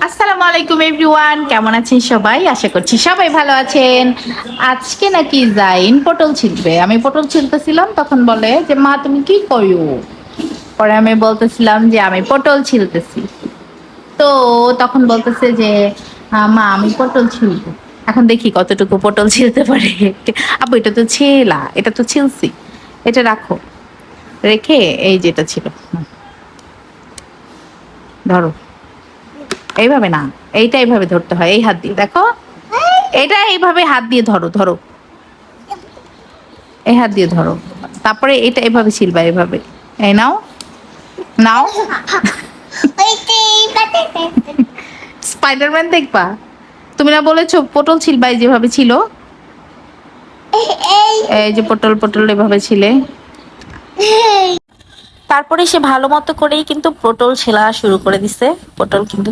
আসসালামু আলাইকুম এভরিওয়ান, কেমন আছেন সবাই? আশা করছি সবাই ভালো আছেন। আজকে নাকি জাইন পটল ছিলবে। আমি পটল ছিলতেছিলাম, তখন বলে যে মা তুমি কি করো? পরে আমি বলতেছিলাম যে আমি পটল ছিলতেছি। তো তখন বলতেছে যে মা আমি পটল ছিলবো। এখন দেখি কতটুকু পটল ছিলতে পারে। আপু এটা তো ছেলা, এটা তো ছিলছি, এটা রাখো। রেখে এই যেটা ছিল ধরো, এইভাবে না, এইটা এইভাবে ধরতে হয়, এই হাত দিয়ে দেখো, এটা এইভাবে হাত দিয়ে ধরো, ধরো এই হাত দিয়ে ধরো, তারপরে এটা এভাবে ছিলবা, এভাবে। এই নাও, নাও। স্পাইডারম্যান দেখবা? তুমি না বলেছো পটল ছিলবা, এই যেভাবে ছিল, এই যে পটল পটল এভাবে ছিলে। তারপরে সে ভালো মতো করেই কিন্তু পটল ছেলা শুরু করে দিছে। পটল কিন্তু